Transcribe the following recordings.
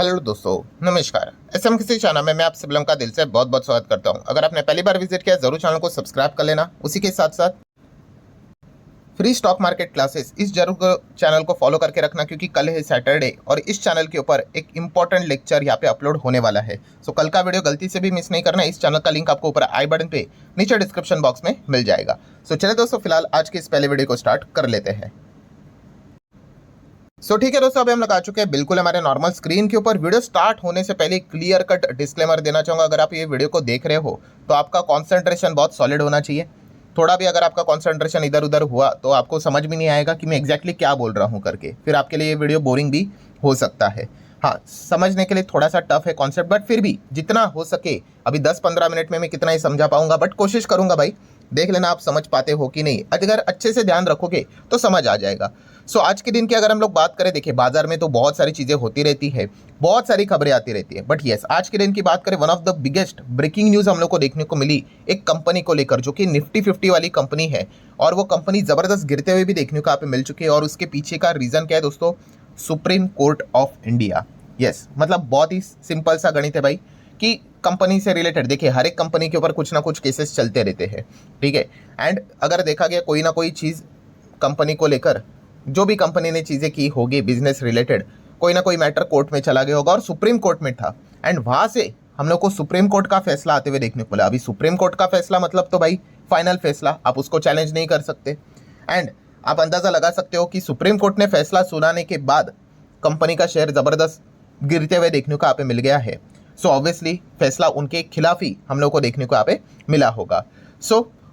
Hello दोस्तों, नमस्कार। SM किसी चैनल में मैं आप सभी लोगों का दिल से बहुत बहुत स्वागत करता हूं। अगर आपने पहली बार विजिट किया जरूर चैनल को सब्सक्राइब कर लेना। उसी के साथ साथ फ्री स्टॉक मार्केट क्लासेस इस जरूर चैनल को फॉलो करके रखना, क्योंकि कल है सैटरडे और इस चैनल के ऊपर एक इंपॉर्टेंट लेक्चर यहाँ पे अपलोड होने वाला है। सो कल का वीडियो गलती से भी मिस नहीं करना। इस चैनल का लिंक आपको ऊपर आई बटन पे नीचे डिस्क्रिप्शन बॉक्स में मिल जाएगा। सो चलिए दोस्तों, फिलहाल आज के इस पहले वीडियो को स्टार्ट कर लेते हैं। ठीक है दोस्तों, अभी हम लोग आ चुके हैं बिल्कुल हमारे नॉर्मल स्क्रीन के ऊपर। वीडियो स्टार्ट होने से पहले क्लियर कट डिस्क्लेमर देना चाहूँगा। अगर आप ये वीडियो को देख रहे हो तो आपका कॉन्सेंट्रेशन बहुत सॉलिड होना चाहिए। थोड़ा भी अगर आपका कॉन्सेंट्रेशन इधर उधर हुआ तो आपको समझ में नहीं आएगा कि मैं एग्जैक्टली क्या बोल रहा हूँ करके, फिर आपके लिए ये वीडियो बोरिंग भी हो सकता है। हाँ, समझने के लिए थोड़ा सा टफ है कॉन्सेप्ट, बट फिर भी जितना हो सके अभी 10-15 मिनट में मैं कितना ही समझा पाऊंगा, बट कोशिश करूंगा भाई। देख लेना आप समझ पाते हो कि नहीं। अगर अच्छे से ध्यान रखोगे तो समझ आ जाएगा। आज के दिन की अगर हम लोग बात करें, देखिए बाजार में तो बहुत सारी चीज़ें होती रहती है, बहुत सारी खबरें आती रहती है, बट यस आज के दिन की बात करें, one of the biggest breaking news हम लोग को देखने को मिली एक कंपनी को लेकर, जो कि निफ्टी 50 वाली कंपनी है। और वो कंपनी ज़बरदस्त गिरते हुए भी देखने को यहाँ पे मिल चुकी है। और उसके पीछे का रीज़न क्या है दोस्तों? Supreme court of India. Yes, मतलब बहुत ही सिंपल सा गणित है भाई कि कंपनी से रिलेटेड देखिए हर एक कंपनी के ऊपर कुछ ना कुछ केसेस चलते रहते हैं, ठीक है। एंड अगर देखा गया कोई ना कोई चीज़ कंपनी को लेकर, जो भी कंपनी ने चीज़ें की होगी बिजनेस रिलेटेड, कोई ना कोई मैटर कोर्ट में चला गया होगा और सुप्रीम कोर्ट में था। एंड वहाँ से हम लोग को सुप्रीम कोर्ट का फैसला आते हुए देखने को मिला। अभी सुप्रीम कोर्ट का फैसला मतलब तो भाई फाइनल फैसला, आप उसको चैलेंज नहीं कर सकते। एंड आप अंदाज़ा लगा सकते हो कि सुप्रीम कोर्ट ने फैसला सुनाने के बाद कंपनी का शेयर ज़बरदस्त गिरते हुए देखने को यहाँ पे मिल गया है। ऑब्वियसली फैसला उनके खिलाफ ही हम लोग को देखने को यहाँ पे मिला होगा।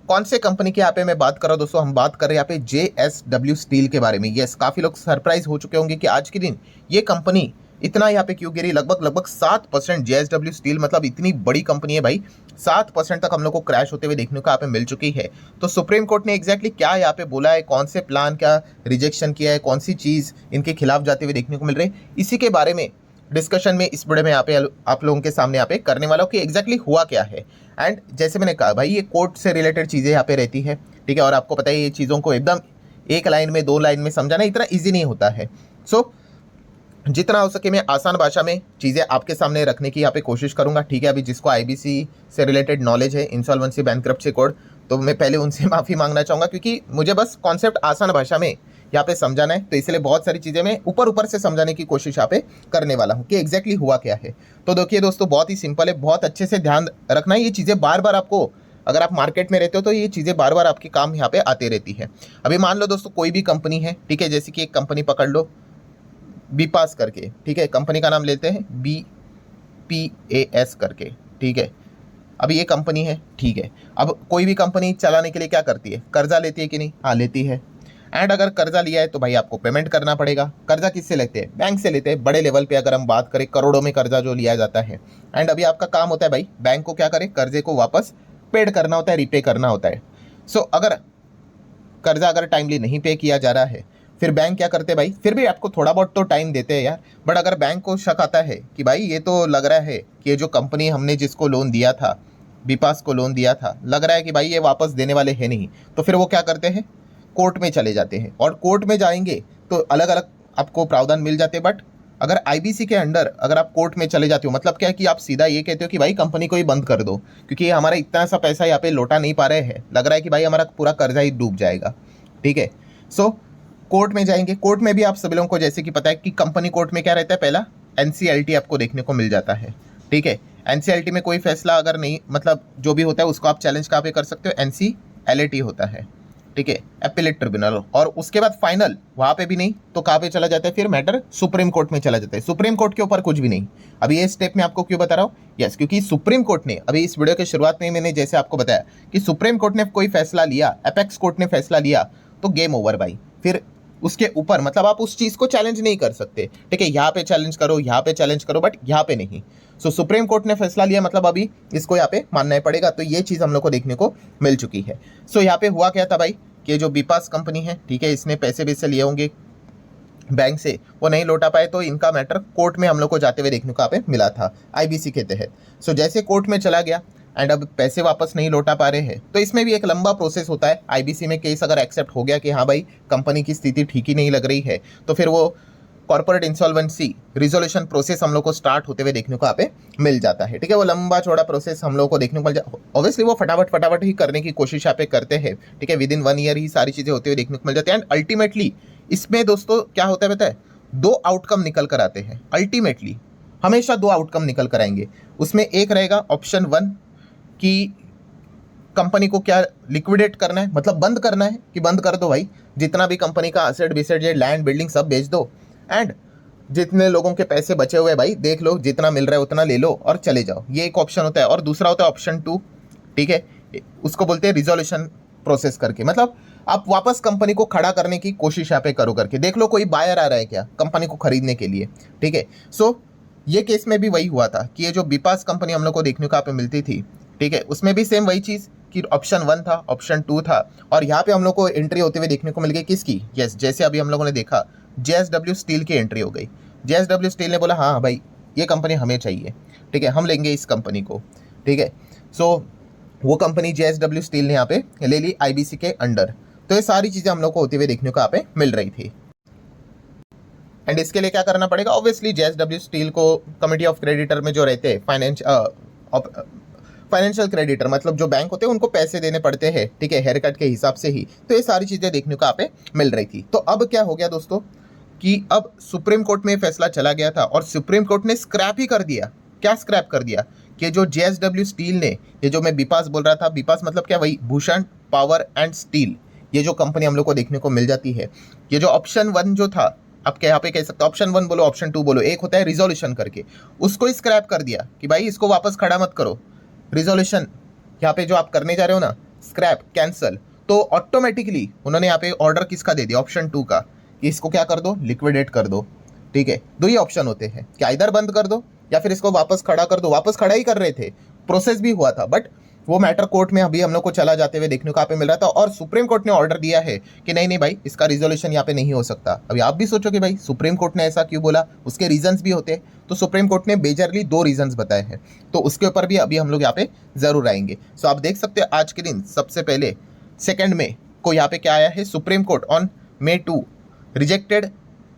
कौन से कंपनी के यहाँ पे मैं बात कर रहा हूँ दोस्तों? हम बात कर रहे हैं यहाँ पे JSW स्टील के बारे में। यस, काफ़ी लोग सरप्राइज हो चुके होंगे कि आज के दिन ये कंपनी इतना यहाँ पे क्यों गिरी। लगभग 7% JSW स्टील, मतलब इतनी बड़ी कंपनी है भाई, 7% तक हम लोग को क्रैश होते हुए देखने को यहाँ पे मिल चुकी है। तो सुप्रीम कोर्ट ने एग्जैक्टली क्या यहाँ पे बोला है, कौन से प्लान का रिजेक्शन किया है, कौन सी चीज़ इनके खिलाफ जाते हुए देखने को मिल रही है, इसी के बारे में डिस्कशन में इस वीडियो में यहाँ पे आप लोगों के सामने यहाँ पे करने वाला हूँ कि एग्जैक्टली हुआ क्या है। एंड जैसे मैंने कहा भाई, ये कोर्ट से रिलेटेड चीज़ें यहाँ पे रहती है, ठीक है। और आपको पता है ये चीज़ों को एकदम एक लाइन में 2 लाइन में समझाना इतना ईजी नहीं होता है। जितना हो सके मैं आसान भाषा में चीज़ें आपके सामने रखने की यहाँ पे कोशिश करूँगा, ठीक है। अभी जिसको IBC से रिलेटेड नॉलेज है, इंसॉल्वेंसी बैंकरप्सी कोड, तो मैं पहले उनसे माफ़ी मांगना चाहूँगा, क्योंकि मुझे बस कॉन्सेप्ट आसान भाषा में यहाँ पे समझाना है। तो इसलिए बहुत सारी चीज़ें मैं ऊपर से समझाने की कोशिश यहाँ पे करने वाला हूँ कि एग्जैक्टली हुआ क्या है। तो देखिए दोस्तों, बहुत ही सिंपल है, बहुत अच्छे से ध्यान रखना है। ये चीज़ें बार बार आपको, अगर आप मार्केट में रहते हो तो ये चीज़ें बार बार आपके काम यहाँ पे आती रहती है। अभी मान लो दोस्तों कोई भी कंपनी है, ठीक है, जैसे कि एक कंपनी पकड़ लो बीपास करके, ठीक है, कंपनी का नाम लेते हैं BPAS करके, ठीक है। अभी ये कंपनी है, ठीक है। अब कोई भी कंपनी चलाने के लिए क्या करती है? कर्जा लेती है कि नहीं? हाँ, लेती है। एंड अगर कर्जा लिया है तो भाई आपको पेमेंट करना पड़ेगा। कर्जा किससे लेते हैं? बैंक से लेते हैं। बड़े लेवल पे अगर हम बात करें, करोड़ों में कर्जा जो लिया जाता है। एंड अभी आपका काम होता है भाई बैंक को क्या करे, कर्जे को वापस पेड करना होता है, रिपे करना होता है। अगर कर्जा अगर टाइमली नहीं पे किया जा रहा है, फिर बैंक क्या करते हैं भाई? फिर भी आपको थोड़ा बहुत तो टाइम देते हैं यार, बट अगर बैंक को शक आता है कि भाई ये तो लग रहा है कि ये जो कंपनी हमने जिसको लोन दिया था, बीपास को लोन दिया था, लग रहा है कि भाई ये वापस देने वाले हैं नहीं, तो फिर वो क्या करते हैं? कोर्ट में चले जाते हैं। और कोर्ट में जाएंगे तो अलग अलग आपको प्रावधान मिल जाते हैं। बट अगर IBC के अंडर अगर आप कोर्ट में चले जाते हो, मतलब क्या है कि आप सीधा ये कहते हो कि भाई कंपनी को ही बंद कर दो, क्योंकि हमारा इतना सा पैसा यहाँ पे लौटा नहीं पा रहे हैं, लग रहा है कि भाई हमारा पूरा कर्जा ही डूब जाएगा, ठीक है। कोर्ट में जाएंगे। कोर्ट में भी आप सभी लोगों को जैसे कि पता है कि कंपनी कोर्ट में क्या रहता है, पहला NCLT आपको देखने को मिल जाता है, ठीक है। NCLT में कोई फैसला अगर नहीं, मतलब जो भी होता है उसको आप चैलेंज कहाँ पे कर सकते हो? NCLAT होता है, ठीक है, एपेलेट ट्रिब्यूनल। और उसके बाद फाइनल वहाँ पे भी नहीं तो कहाँ पे चला जाता है? फिर मैटर सुप्रीम कोर्ट में चला जाता है। सुप्रीम कोर्ट के ऊपर कुछ भी नहीं। अभी ये स्टेप में आपको क्यों बता रहा हूँ? यस, क्योंकि सुप्रीम कोर्ट ने, अभी इस वीडियो के शुरुआत में मैंने जैसे आपको बताया कि सुप्रीम कोर्ट ने कोई फैसला लिया, एपेक्स कोर्ट ने फैसला लिया, तो गेम ओवर भाई। फिर उसके ऊपर मतलब आप उस चीज़ को चैलेंज नहीं कर सकते, ठीक है। यहाँ पे चैलेंज करो, यहाँ पे चैलेंज करो, बट यहाँ पे नहीं। सुप्रीम कोर्ट ने फैसला लिया, मतलब अभी इसको यहाँ पे मानना ही पड़ेगा। तो ये चीज़ हम लोग को देखने को मिल चुकी है। यहाँ पे हुआ क्या था भाई कि जो बीपास कंपनी है, ठीक है, इसने पैसे वैसे लिए होंगे बैंक से, वो नहीं लौटा पाए, तो इनका मैटर कोर्ट में हम लोग को जाते हुए देखने को यहाँ पे मिला था IBC के तहत। जैसे कोर्ट में चला गया एंड अब पैसे वापस नहीं लौटा पा रहे हैं, तो इसमें भी एक लंबा प्रोसेस होता है। IBC में केस अगर एक्सेप्ट हो गया कि हाँ भाई कंपनी की स्थिति ठीक ही नहीं लग रही है, तो फिर वो कॉर्पोरेट इंसॉल्वेंसी रिजोल्यूशन प्रोसेस हम लोग को स्टार्ट होते हुए देखने को यहाँ पे मिल जाता है। ठीक है, वो लंबा चौड़ा प्रोसेस हम लोग को देखने को मिल जाता है। ऑब्वियसली वो फटाफट ही करने की कोशिश यहाँ पे करते हैं। ठीक है, विद इन 1 ईयर ही सारी चीजें होते हुए देखने को मिल जाती है। एंड अल्टीमेटली इसमें दोस्तों क्या होता है पता है, 2 आउटकम निकल कर आते हैं। अल्टीमेटली हमेशा 2 आउटकम निकल कर आएंगे। उसमें एक रहेगा ऑप्शन 1 कि कंपनी को क्या लिक्विडेट करना है, मतलब बंद करना है कि बंद कर दो भाई, जितना भी कंपनी का असेट बिसेट ये लैंड बिल्डिंग सब बेच दो, एंड जितने लोगों के पैसे बचे हुए भाई देख लो, जितना मिल रहा है उतना ले लो और चले जाओ। ये एक ऑप्शन होता है। और दूसरा होता है ऑप्शन 2। ठीक है, उसको बोलते हैं रिजोल्यूशन प्रोसेस करके, मतलब आप वापस कंपनी को खड़ा करने की कोशिश यहाँ पे करो करके देख लो कोई बायर आ रहा है क्या कंपनी को खरीदने के लिए। ठीक है, सो ये केस में भी वही हुआ था कि ये जो बिपास कंपनी हम लोग को देखने को यहाँ पे मिलती थी, ठीक है, उसमें भी सेम वही चीज़ कि ऑप्शन 1 था, ऑप्शन 2 था, और यहाँ पे हम लोग को एंट्री होते हुए देखने को मिल गई किसकी, यस, जैसे अभी हम लोगों ने देखा JSW स्टील की एंट्री हो गई। JSW स्टील ने बोला हाँ भाई ये कंपनी हमें चाहिए, ठीक है, हम लेंगे इस कंपनी को। ठीक है, सो वो कंपनी JSW स्टील ने यहाँ पे ले ली IBC के अंडर। तो ये सारी चीज़ें हम लोग को होते हुए देखने को यहाँ पे मिल रही थी। एंड इसके लिए क्या करना पड़ेगा, ऑब्वियसली JSW स्टील को कमिटी ऑफ क्रेडिटर में जो रहते हैं फाइनेंशियल क्रेडिटर, मतलब जो बैंक होते हैं उनको पैसे देने पड़ते हैं, ठीक है, हेयर कट के हिसाब से ही। तो ये सारी चीज़ें देखने को यहाँ पे मिल रही थी। तो अब क्या हो गया दोस्तों कि अब सुप्रीम कोर्ट में फैसला चला गया था और सुप्रीम कोर्ट ने स्क्रैप ही कर दिया। क्या स्क्रैप कर दिया कि जो JSW स्टील ने, ये जो मैं बिपास बोल रहा था, बिपास मतलब क्या, वही भूषण पावर एंड स्टील, ये जो कंपनी हम लोग को देखने को मिल जाती है, ये जो ऑप्शन 1 जो था, आप यहाँ पे कह सकते हो ऑप्शन 1 बोलो ऑप्शन 2 बोलो, एक होता है रिजोल्यूशन करके, उसको स्क्रैप कर दिया कि भाई इसको वापस खड़ा मत करो। रिजोल्यूशन यहाँ पे जो आप करने जा रहे हो ना, स्क्रैप, कैंसल, तो ऑटोमेटिकली उन्होंने यहाँ पे ऑर्डर किसका दे दिया, ऑप्शन 2 का, कि इसको क्या कर दो, लिक्विडेट कर दो। ठीक है, 2 ही ऑप्शन होते हैं कि इधर बंद कर दो या फिर इसको वापस खड़ा कर दो। वापस खड़ा ही कर रहे थे, प्रोसेस भी हुआ था, बट वो मैटर कोर्ट में अभी हम लोग को चला जाते हुए देखने को यहाँ पे मिल रहा था। और सुप्रीम कोर्ट ने ऑर्डर दिया है कि नहीं नहीं भाई इसका रिजोल्यूशन यहाँ पे नहीं हो सकता। अभी आप भी सोचो कि भाई सुप्रीम कोर्ट ने ऐसा क्यों बोला, उसके रीजंस भी होते हैं। तो सुप्रीम कोर्ट ने मेजरली 2 रीजंस बताए हैं, तो उसके ऊपर भी अभी हम लोग यहाँ पे जरूर आएंगे। सो आप देख सकते हैं आज के दिन सबसे पहले 2 मई को यहाँ पे क्या आया है, supreme court on May 2 rejected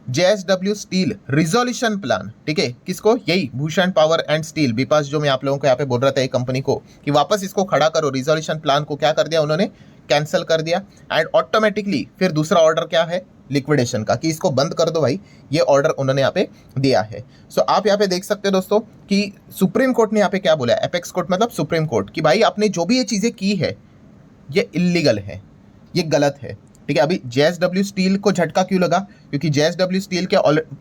JSW steel resolution plan. ठीक है, किसको, यही Bhushan power and steel, bypass जो मैं आप लोगों को यहाँ पे बोल रहा था एक कंपनी को कि वापस इसको खड़ा करो। रिजोल्यूशन प्लान को क्या कर दिया उन्होंने, कैंसिल कर दिया। एंड ऑटोमेटिकली फिर दूसरा ऑर्डर क्या है, लिक्विडेशन का, कि इसको बंद कर दो भाई, ये ऑर्डर उन्होंने यहाँ पे दिया है। सो आप यहाँ पे देख सकते हो दोस्तों कि सुप्रीम कोर्ट ने यहाँ पे क्या बोला, एपेक्स कोर्ट मतलब सुप्रीम कोर्ट, कि भाई आपने जो भी ये चीज़ें की है ये इलीगल है, ये गलत है। ठीक है, अभी JSW स्टील को झटका क्यों लगा, क्योंकि JSW स्टील के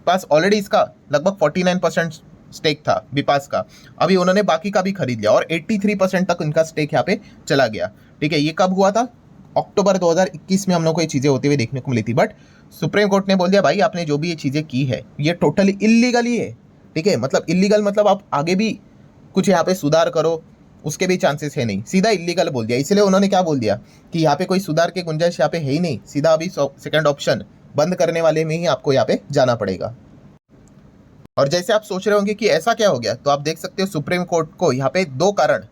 पास ऑलरेडी इसका लगभग 49% स्टेक था बिपास का, अभी उन्होंने बाकी का भी खरीद लिया और 83% तक उनका स्टेक यहाँ पे चला गया। ठीक है, ये कब हुआ था, अक्टूबर 2021 में हम लोग को ये चीज़ें होती हुई देखने को मिली थी। बट सुप्रीम कोर्ट ने बोल दिया भाई आपने जो भी ये चीज़ें की है ये टोटली इलीगल ही है। ठीक है, मतलब इलीगल मतलब आप आगे भी कुछ यहाँ पे सुधार करो उसके भी चांसेस है नहीं, सीधा इलीगल बोल दिया। इसलिए उन्होंने क्या बोल दिया कि यहाँ पे कोई सुधार की गुंजाइश यहाँ पे है ही नहीं, सीधा अभी सेकंड ऑप्शन बंद करने वाले में ही आपको यहाँ पे जाना पड़ेगा। और जैसे आप सोच रहे होंगे कि ऐसा क्या हो गया, तो आप देख सकते हो सुप्रीम कोर्ट को यहाँ पे 2 कारण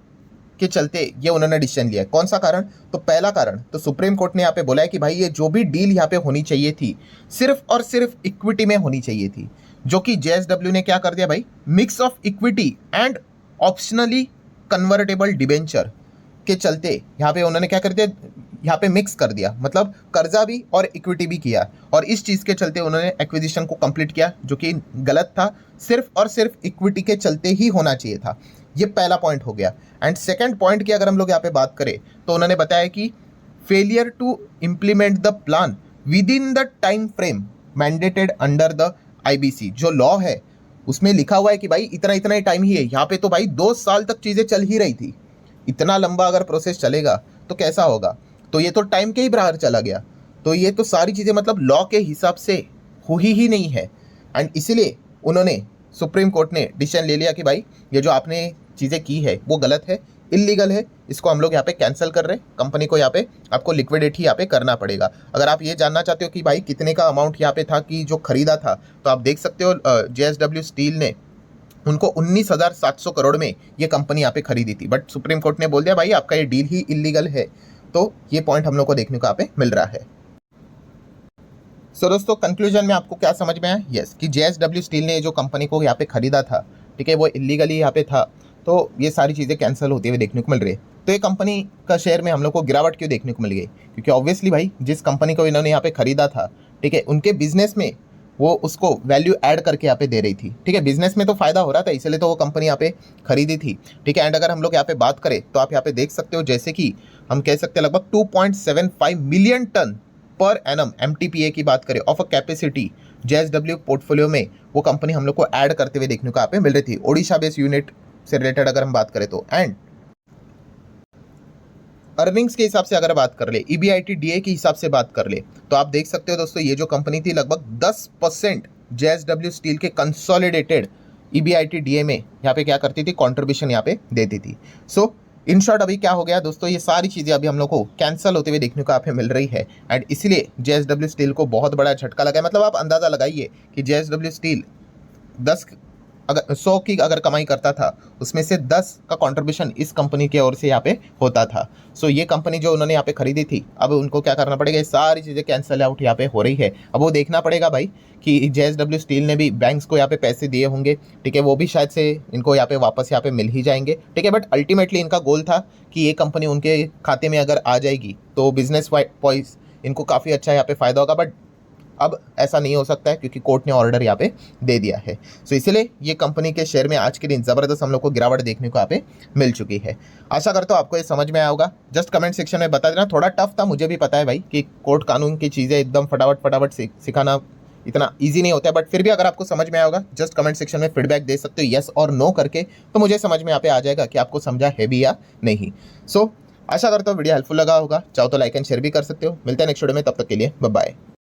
के चलते ये उन्होंने डिसीजन लिया है। कौन सा कारण, तो पहला कारण तो सुप्रीम कोर्ट ने यहाँ पे बोला है कि भाई ये जो भी डील यहाँ पे होनी चाहिए थी सिर्फ और सिर्फ इक्विटी में होनी चाहिए थी, जो कि JSW ने क्या कर दिया भाई, mix of equity and optionally convertible debenture के चलते यहाँ पे उन्होंने क्या कर दिया, यहाँ पे मिक्स कर दिया, मतलब कर्जा भी और इक्विटी भी किया, और इस चीज़ के चलते उन्होंने एक्विजिशन को कंप्लीट किया, जो कि गलत था। सिर्फ और सिर्फ इक्विटी के चलते ही होना चाहिए था। ये पहला पॉइंट हो गया। एंड सेकेंड पॉइंट की अगर हम लोग यहाँ पे बात करें तो उन्होंने बताया कि failure to implement the plan within the time frame mandated under the IBC, जो लॉ है उसमें लिखा हुआ है कि भाई इतना इतना ही टाइम ही है। यहाँ पे तो भाई 2 साल तक चीज़ें चल ही रही थी, इतना लंबा अगर प्रोसेस चलेगा तो कैसा होगा, तो ये तो टाइम के ही बाहर चला गया। तो ये तो सारी चीज़ें मतलब लॉ के हिसाब से हुई ही नहीं है। एंड इसीलिए उन्होंने सुप्रीम कोर्ट ने डिसीजन ले लिया कि भाई ये जो आपने चीज़ें की है वो गलत है, इलीगल है, इसको हम लोग यहाँ पे कैंसिल कर रहे हैं। कंपनी को यहाँ पे आपको लिक्विडेट ही यहाँ पे करना पड़ेगा। अगर आप ये जानना चाहते हो कि भाई कितने का अमाउंट यहाँ पे था कि जो खरीदा था, तो आप देख सकते हो JSW स्टील ने उनको 19,700 करोड़ में ये कंपनी यहाँ पे खरीदी थी। बट सुप्रीम कोर्ट ने बोल दिया भाई आपका ये डील ही इलीगल है। तो ये पॉइंट हम लोग को देखने को यहाँ पे मिल रहा है। सो दोस्तों कंक्लूजन में आपको क्या समझ में आया? यस, कि JSW स्टील ने जो कंपनी को यहाँ पे खरीदा था, ठीक है, वो इलीगली यहाँ पे था, तो ये सारी चीज़ें कैंसिल होती हुई देखने को मिल रही है। तो ये कंपनी का शेयर में हम लोग को गिरावट क्यों देखने को मिल गई? क्योंकि ऑब्वियसली भाई जिस कंपनी को इन्होंने यहाँ पे खरीदा था, ठीक है, उनके बिजनेस में वो उसको वैल्यू ऐड करके यहाँ पे दे रही थी, ठीक है, बिजनेस में तो फायदा हो रहा था, इसलिए तो वो कंपनी यहाँ पे खरीदी थी, ठीक है। एंड अगर हम लोग यहाँ पे बात करें तो आप यहाँ पे देख सकते हो, जैसे कि हम कह सकते हैं लगभग 2.75 million ton per annum MTPA की बात करें of a capacity JSW portfolio में वो कंपनी हम लोग को ऐड करते हुए देखने को यहाँ पे मिल रही थी, ओडिशा बेस्ड यूनिट से रिलेटेड अगर हम बात करें तो। एंड अर्निंग्स के हिसाब से अगर बात कर ले, EBITDA के हिसाब से बात कर ले, तो आप देख सकते हो दोस्तों ये जो कंपनी थी लगभग 10% JSW स्टील के कंसोलिडेटेड EBITDA में यहाँ पे क्या करती थी, कॉन्ट्रीब्यूशन यहाँ पे देती थी। सो इन शॉर्ट अभी क्या हो गया दोस्तों, ये सारी चीज़ें अभी हम लोग को कैंसिल होते हुए देखने को यहाँ पे मिल रही है। एंड इसीलिए JSW स्टील को बहुत बड़ा झटका लगा है। मतलब आप अंदाज़ा लगाइए कि JSW स्टील 100 की अगर कमाई करता था, उसमें से 10 का कंट्रीब्यूशन इस कंपनी की ओर से यहाँ पे होता था। सो ये कंपनी जो उन्होंने यहाँ पे खरीदी थी, अब उनको क्या करना पड़ेगा, ये सारी चीज़ें कैंसिल आउट यहाँ पे हो रही है। अब वो देखना पड़ेगा भाई कि JSW स्टील ने भी बैंक्स को यहाँ पे पैसे दिए होंगे, ठीक है, वो भी शायद से इनको यहाँ पे वापस यहाँ पे मिल ही जाएंगे, ठीक है। बट अल्टीमेटली इनका गोल था कि ये कंपनी उनके खाते में अगर आ जाएगी तो बिजनेस वाइज इनको काफ़ी अच्छा यहाँ पे फ़ायदा होगा। बट अब ऐसा नहीं हो सकता है क्योंकि कोर्ट ने ऑर्डर यहाँ पे दे दिया है। सो इसीलिए ये कंपनी के शेयर में आज के दिन ज़बरदस्त हम लोग को गिरावट देखने को यहाँ पे मिल चुकी है। आशा करता हूँ आपको ये समझ में आया होगा। जस्ट कमेंट सेक्शन में बता देना, थोड़ा टफ था, मुझे भी पता है भाई कि कोर्ट कानून की चीज़ें एकदम फटाफट सिखाना इतना ईजी नहीं होता है। बट फिर भी अगर आपको समझ में आया होगा, जस्ट कमेंट सेक्शन में फीडबैक दे सकते हो यस और नो करके, तो मुझे समझ में यहाँ पे आ जाएगा कि आपको समझा है भी या नहीं। सो आशा करता हूँ वीडियो हेल्पफुल लगा होगा, चाहो तो लाइक एंड शेयर भी कर सकते हो। मिलते हैं नेक्स्ट वीडियो में, तब तक के लिए बाय बाय।